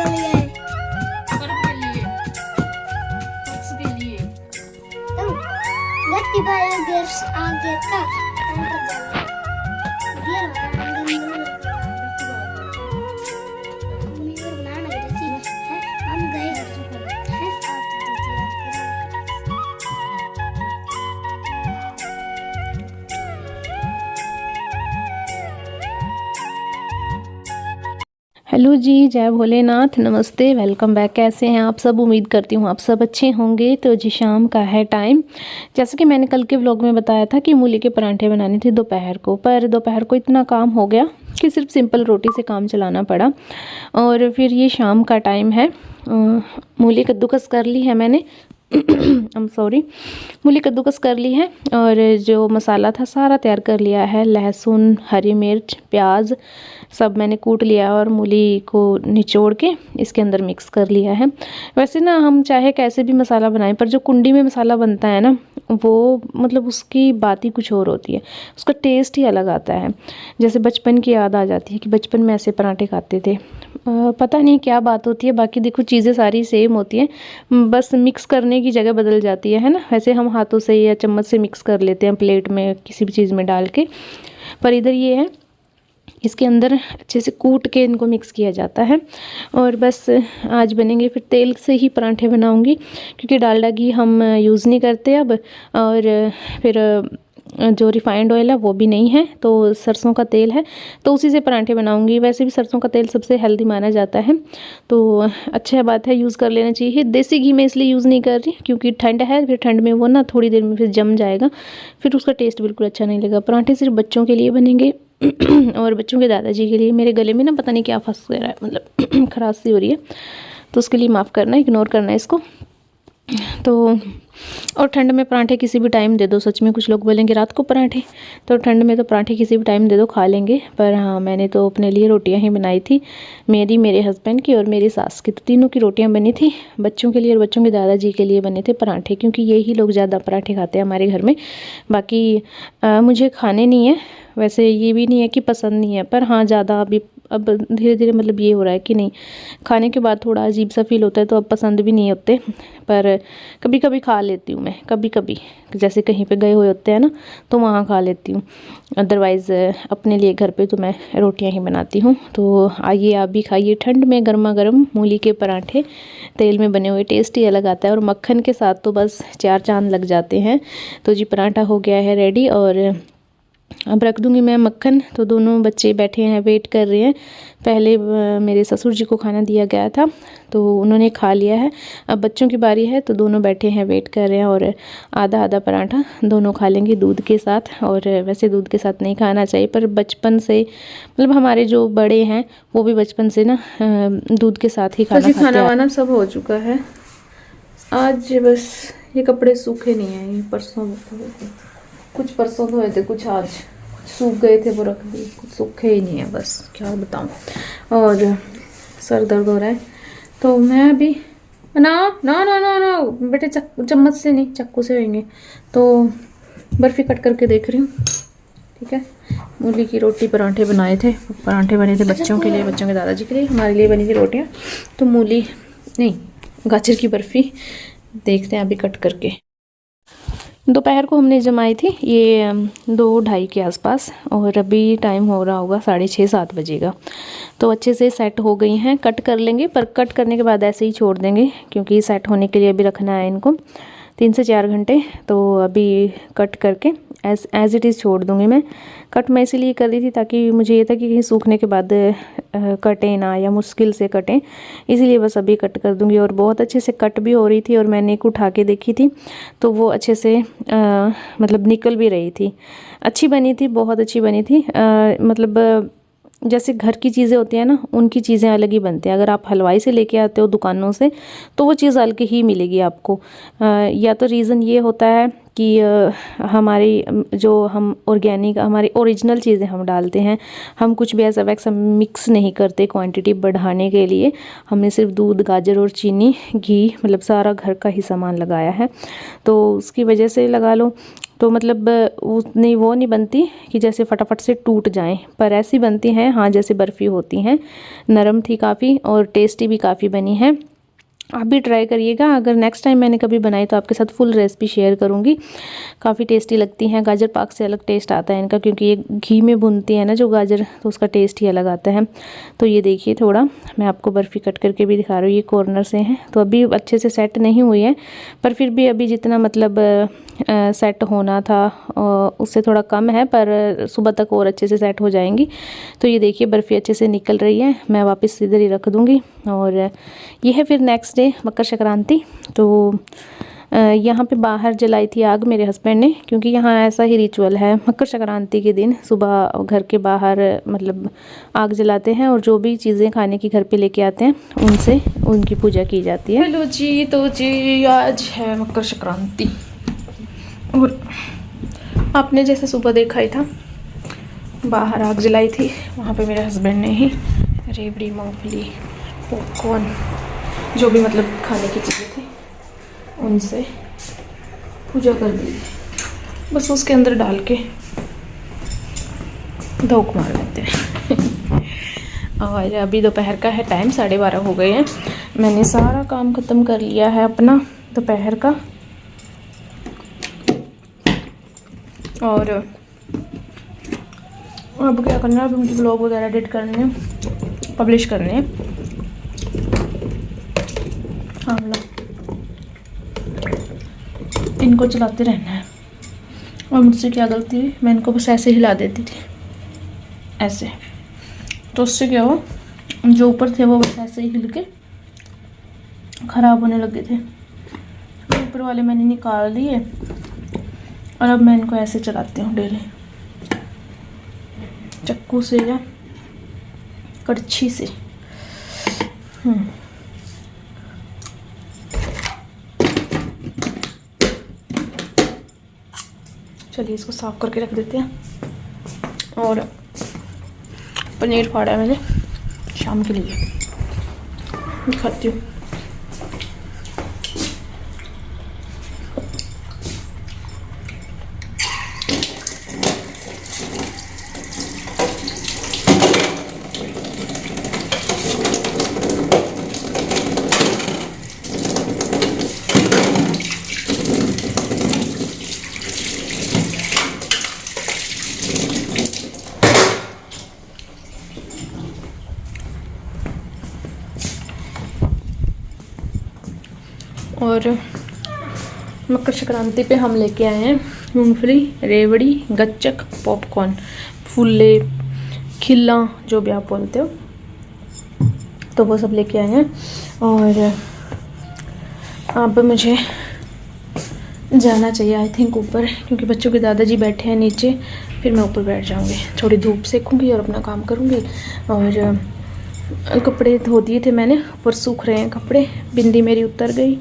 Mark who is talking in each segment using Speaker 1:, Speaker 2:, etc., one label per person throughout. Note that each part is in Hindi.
Speaker 1: के लिए,
Speaker 2: पर्व के लिए, उसके लिए।
Speaker 1: गति भाई आगे का ये बनाना जैसी है। हम गए हैं
Speaker 3: हेलो जी, जय भोलेनाथ, नमस्ते, वेलकम बैक। कैसे हैं आप सब? उम्मीद करती हूँ आप सब अच्छे होंगे। तो जी शाम का है टाइम। जैसे कि मैंने कल के व्लॉग में बताया था कि मूली के परांठे बनाने थे दोपहर को, पर दोपहर को इतना काम हो गया कि सिर्फ सिंपल रोटी से काम चलाना पड़ा। और फिर ये शाम का टाइम है। मूली कद्दूकस कर ली है मैंने मूली कद्दूकस कर ली है और जो मसाला था सारा तैयार कर लिया है। लहसुन, हरी मिर्च, प्याज सब मैंने कूट लिया और मूली को निचोड़ के इसके अंदर मिक्स कर लिया है। वैसे ना हम चाहे कैसे भी मसाला बनाएं, पर जो कुंडी में मसाला बनता है ना, वो मतलब उसकी बात ही कुछ और होती है, उसका टेस्ट ही अलग आता है। जैसे बचपन की याद आ जाती है कि बचपन में ऐसे पराठे खाते थे। पता नहीं क्या बात होती है, बाकी देखो चीज़ें सारी सेम होती हैं, बस मिक्स करने की जगह बदल जाती है ना। वैसे हम हाथों से या चम्मच से मिक्स कर लेते हैं प्लेट में किसी भी चीज़ में डाल के, पर इधर ये है इसके अंदर अच्छे से कूट के इनको मिक्स किया जाता है। और बस आज बनेंगे, फिर तेल से ही पराठे बनाऊंगी क्योंकि डालडा घी हम यूज़ नहीं करते अब। और फिर जो रिफाइंड ऑयल है वो भी नहीं है, तो सरसों का तेल है, तो उसी से पराठे बनाऊंगी। वैसे भी सरसों का तेल सबसे हेल्दी माना जाता है, तो अच्छा बात है, यूज़ कर लेना चाहिए। देसी घी मैं इसलिए यूज़ नहीं कर रही क्योंकि ठंड है, फिर ठंड में वो ना थोड़ी देर में फिर जम जाएगा, फिर उसका टेस्ट बिल्कुल अच्छा नहीं लगेगा। पराठे सिर्फ बच्चों के लिए बनेंगे और बच्चों के दादाजी के लिए। मेरे गले में ना पता नहीं क्या फंस रहा है, मतलब खराश सी हो रही है, तो उसके लिए माफ़ करना, इग्नोर करना इसको। तो और ठंड में पराठे किसी भी टाइम दे दो, सच में कुछ लोग बोलेंगे रात को पराठे, तो ठंड में तो पराठे किसी भी टाइम दे दो खा लेंगे। पर हाँ, मैंने तो अपने लिए रोटियां ही बनाई थी, मेरी, मेरे हस्बैंड की और मेरी सास की, तो तीनों की रोटियां बनी थी। बच्चों के लिए और बच्चों के दादाजी के लिए बने थे पराठे, क्योंकि यही लोग ज़्यादा पराठे खाते हैं हमारे घर में। बाकी मुझे खाने नहीं है, वैसे ये भी नहीं है कि पसंद नहीं है, पर हाँ ज़्यादा अभी अब धीरे धीरे मतलब ये हो रहा है कि नहीं, खाने के बाद थोड़ा अजीब सा फील होता है, तो अब पसंद भी नहीं होते। पर कभी कभी खा लेती हूँ मैं, कभी कभी जैसे कहीं पे गए हुए होते हैं ना, तो वहाँ खा लेती हूँ। अदरवाइज़ अपने लिए घर पे तो मैं रोटियाँ ही बनाती हूँ। तो आइए आप भी खाइए ठंड में गर्मा गर्म मूली के पराठे, तेल में बने हुए, टेस्ट ही अलग आता है। और मक्खन के साथ तो बस चार चांद लग जाते हैं। तो जी पराठा हो गया है रेडी और अब रख दूंगी मैं मक्खन। तो दोनों बच्चे बैठे हैं, वेट कर रहे हैं। पहले मेरे ससुर जी को खाना दिया गया था, तो उन्होंने खा लिया है, अब बच्चों की बारी है, तो दोनों बैठे हैं, वेट कर रहे हैं। और आधा आधा पराठा दोनों खा लेंगे दूध के साथ। और वैसे दूध के साथ नहीं खाना चाहिए, पर बचपन से मतलब हमारे जो बड़े हैं वो भी बचपन से ना दूध के साथ ही खाना खाते हैं। खाना वाना सब हो चुका है। आज बस ये कपड़े सूखे नहीं हैं, ये परसों कुछ परसों धोए थे, कुछ आज सूख गए थे, वो रख दिए, कुछ सूखे ही नहीं है, बस क्या बताऊँ। और सर दर्द हो रहा है, तो मैं अभी ना ना ना ना ना बेटे, चम्मच से नहीं, चाकू से होंगे। तो बर्फ़ी कट करके देख रही हूँ, ठीक है। मूली की रोटी पराठे बनाए थे, पराठे बने थे बच्चों के लिए, बच्चों के दादाजी के लिए, हमारे लिए बनी थी रोटियाँ। तो मूली नहीं, गाजर की बर्फ़ी देखते हैं अभी कट करके। दोपहर को हमने जमाई थी ये 2-2:30 के आसपास, और अभी टाइम हो रहा होगा 6:30-7 बजे का। तो अच्छे से सेट हो गई हैं, कट कर लेंगे, पर कट करने के बाद ऐसे ही छोड़ देंगे क्योंकि सेट होने के लिए अभी रखना है इनको 3 से 4 घंटे। तो अभी कट करके एज़ इट इज़ छोड़ दूँगी मैं। कट मैं इसीलिए कर रही थी ताकि मुझे ये था कि कहीं सूखने के बाद कटें ना, या मुश्किल से कटें, इसीलिए बस अभी कट कर दूँगी। और बहुत अच्छे से कट भी हो रही थी, और मैंने एक उठा के देखी थी तो वो अच्छे से मतलब निकल भी रही थी, अच्छी बनी थी, बहुत अच्छी बनी थी। मतलब जैसे घर की चीज़ें होती हैं ना, उनकी चीज़ें अलग ही बनती हैं। अगर आप हलवाई से लेके आते हो दुकानों से, तो वो चीज़ अलग ही मिलेगी आपको। या तो रीज़न ये होता है कि हमारी जो हम ऑर्गेनिक, हमारी ओरिजिनल चीज़ें हम डालते हैं, हम कुछ भी ऐसा वैसा मिक्स नहीं करते क्वांटिटी बढ़ाने के लिए। हमने सिर्फ दूध, गाजर और चीनी, घी, मतलब सारा घर का ही सामान लगाया है, तो उसकी वजह से लगा लो। तो मतलब उतनी वो नहीं बनती कि जैसे फटाफट से टूट जाएं, पर ऐसी बनती हैं हाँ जैसे बर्फ़ी होती हैं। नरम थी काफ़ी और टेस्टी भी काफ़ी बनी है। आप भी ट्राई करिएगा। अगर नेक्स्ट टाइम मैंने कभी बनाई तो आपके साथ फुल रेसिपी शेयर करूँगी। काफ़ी टेस्टी लगती हैं। गाजर पाक से अलग टेस्ट आता है इनका, क्योंकि ये घी में भूनती है ना जो गाजर, तो उसका टेस्ट ही अलग आता है। तो ये देखिए, थोड़ा मैं आपको बर्फ़ी कट करके भी दिखा रही हूँ। ये कॉर्नर से हैं तो अभी अच्छे से सेट नहीं हुई है, पर फिर भी अभी जितना मतलब सेट होना था उससे थोड़ा कम है, पर सुबह तक और अच्छे से सेट हो जाएंगी। तो ये देखिए बर्फ़ी अच्छे से निकल रही है। मैं वापस इधर ही रख दूँगी। और ये है फिर नेक्स्ट डे मकर संक्रांति। तो यहाँ पे बाहर जलाई थी आग मेरे हस्बैंड ने, क्योंकि यहाँ ऐसा ही रिचुअल है। मकर संक्रांति के दिन सुबह घर के बाहर मतलब आग जलाते हैं और जो भी चीज़ें खाने की घर पे लेके आते हैं उनसे उनकी पूजा की जाती है। हेलो जी, तो जी आज है मकर संक्रांति और आपने जैसे सुबह देखा ही था बाहर आग जलाई थी। वहाँ पे मेरे हस्बैंड ने ही रेवड़ी, मूंगफली, पॉपकॉर्न, जो भी मतलब खाने की चीज़ें थी उनसे पूजा कर दी। बस उसके अंदर डाल के धोख मार लेते हैं। और अभी दोपहर का है टाइम, 12:30 हो गए हैं। मैंने सारा काम ख़त्म कर लिया है अपना दोपहर का। और अब क्या करना है, अब मुझे ब्लॉग वगैरह एडिट करने हैं, पब्लिश करने हैं। हाँ, इनको चलाते रहना है। और मुझसे क्या गलती हुई, मैं इनको बस ऐसे हिला देती थी, ऐसे। तो उससे क्या हुआ, जो ऊपर थे वो बस ऐसे ही हिल के ख़राब होने लगे थे। ऊपर वाले मैंने निकाल दिए और अब मैं इनको ऐसे चलाती हूँ डेली, चक्कू से या कड़छी से। चलिए इसको साफ़ करके रख देते हैं। और पनीर फाड़ा है मैंने शाम के लिए, दिखाती हूँ। और मकर संक्रांति पे हम लेके आए हैं मूंगफली, रेवड़ी, गच्चक, पॉपकॉर्न, फुल्ले, खिल्ला, जो भी आप बोलते हो, तो वो सब लेके आए हैं। और अब मुझे जाना चाहिए आई थिंक ऊपर, क्योंकि बच्चों के दादाजी बैठे हैं नीचे। फिर मैं ऊपर बैठ जाऊंगी, थोड़ी धूप सेकूंगी और अपना काम करूंगी। और कपड़े धो दिए थे मैंने, ऊपर सूख रहे हैं कपड़े। बिंदी मेरी उतर गई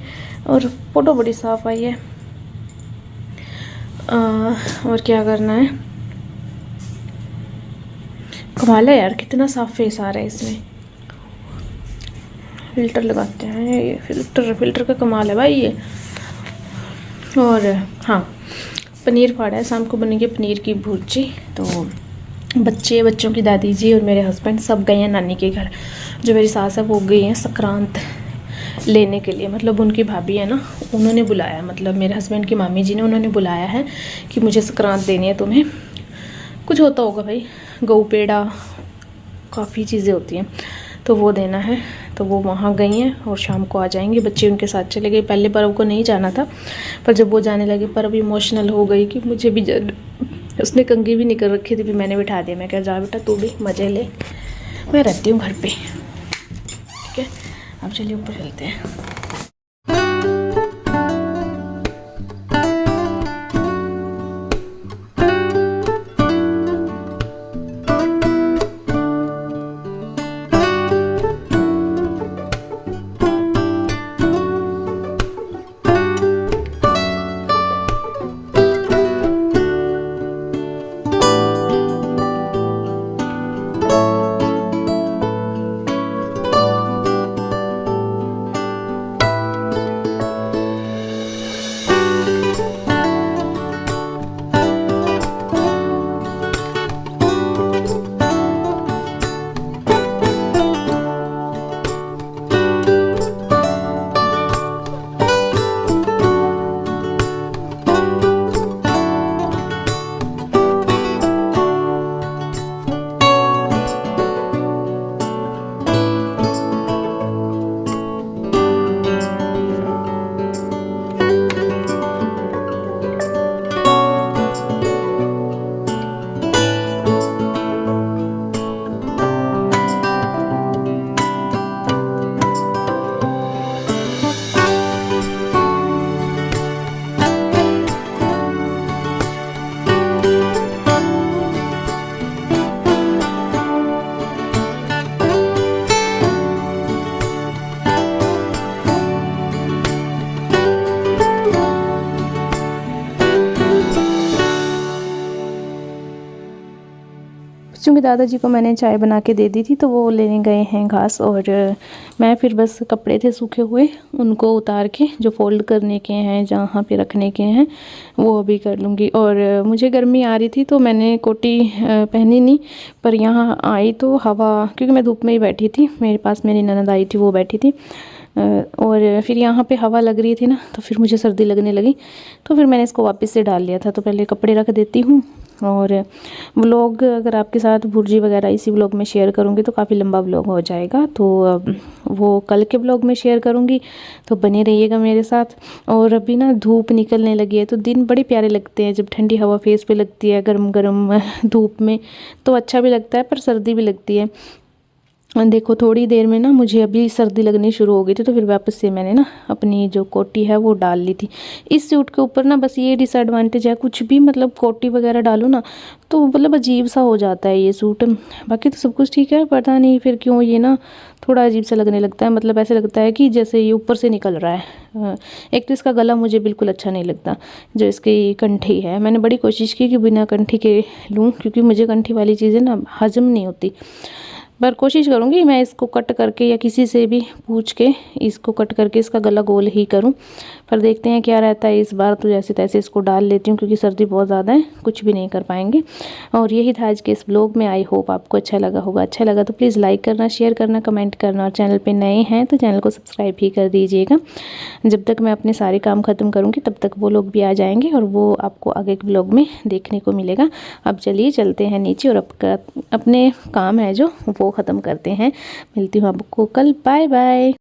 Speaker 3: और फ़ोटो बड़ी साफ़ आई है। और क्या करना है, कमाल है यार, कितना साफ फेस आ रहा है इसमें। फ़िल्टर लगाते हैं, ये फ़िल्टर का कमाल है भाई ये। और हाँ, पनीर फाड़ा है, शाम को बनेगी पनीर की भुर्जी। तो बच्चों की दादी जी और मेरे हस्बैंड सब गए हैं नानी के घर। जो मेरी सास है वो गई हैं संक्रांत लेने के लिए, मतलब उनकी भाभी है ना, उन्होंने बुलाया, मतलब मेरे हस्बैंड की मामी जी ने, उन्होंने बुलाया है कि मुझे संक्रांत देनी है तुम्हें। कुछ होता होगा भाई, गऊ पेड़ा, काफ़ी चीज़ें होती हैं, तो वो देना है। तो वो वहाँ गई हैं और शाम को आ जाएंगे। बच्चे उनके साथ चले गए। पहले पर्व को नहीं जाना था, पर जब वो जाने लगे पर्व इमोशनल हो गई कि मुझे भी उसने कंघी भी निकल रखी थी, भी मैंने बिठा दिया। मैं कहा जा बेटा तू भी मज़े ले, मैं रहती हूँ घर पे। ठीक है, अब चलिए ऊपर चलते हैं। दादाजी को मैंने चाय बना के दे दी थी, तो वो लेने गए हैं घास, और मैं फिर बस कपड़े थे सूखे हुए उनको उतार के जो फोल्ड करने के हैं, जहाँ पे रखने के हैं, वो अभी कर लूँगी। और मुझे गर्मी आ रही थी तो मैंने कोटी पहनी नहीं, पर यहाँ आई तो हवा, क्योंकि मैं धूप में ही बैठी थी, मेरे पास मेरी ननद आई थी वो बैठी थी, और फिर यहाँ पे हवा लग रही थी ना, तो फिर मुझे सर्दी लगने लगी, तो फिर मैंने इसको वापस से डाल लिया था। तो पहले कपड़े रख देती हूँ, और व्लॉग अगर आपके साथ भुर्जी वगैरह इसी व्लॉग में शेयर करूँगी तो काफ़ी लंबा व्लॉग हो जाएगा, तो वो कल के व्लॉग में शेयर करूँगी, तो बने रहिएगा मेरे साथ। और अभी ना धूप निकलने लगी है, तो दिन बड़े प्यारे लगते हैं जब ठंडी हवा फेस पे लगती है, गरम गरम धूप में, तो अच्छा भी लगता है, पर सर्दी भी लगती है। देखो थोड़ी देर में ना मुझे अभी सर्दी लगनी शुरू हो गई थी, तो फिर वापस से मैंने ना अपनी जो कोटी है वो डाल ली थी। इस सूट के ऊपर ना बस ये डिसएडवांटेज है, कुछ भी मतलब कोटी वगैरह डालो ना तो मतलब अजीब सा हो जाता है ये सूट। बाकी तो सब कुछ ठीक है, पता नहीं फिर क्यों ये ना थोड़ा अजीब सा लगने लगता है, मतलब ऐसे लगता है कि जैसे ये ऊपर से निकल रहा है। एक तो इसका गला मुझे बिल्कुल अच्छा नहीं लगता, जो इसकी कंठी है, मैंने बड़ी कोशिश की कि बिना कंठी के लूँ, क्योंकि मुझे कंठी वाली चीज़ें ना हजम नहीं होती, पर कोशिश करूँगी मैं इसको कट करके या किसी से भी पूछ के इसको कट करके इसका गला गोल ही करूँ, पर देखते हैं क्या रहता है इस बार। तो जैसे तैसे इसको डाल लेती हूँ, क्योंकि सर्दी बहुत ज़्यादा है, कुछ भी नहीं कर पाएंगे। और यही था आज के इस ब्लॉग में, आई होप आपको अच्छा लगा होगा। अच्छा लगा तो प्लीज़ लाइक करना, शेयर करना, कमेंट करना, और चैनल पर नए हैं तो चैनल को सब्सक्राइब भी कर दीजिएगा। जब तक मैं अपने सारे काम ख़त्म करूँगी तब तक वो लोग भी आ जाएंगे, और वो आपको आगे के ब्लॉग में देखने को मिलेगा। अब चलिए चलते हैं नीचे और अपने काम है जो वो ख़त्म करते हैं। मिलती हूँ आपको कल, बाय बाय।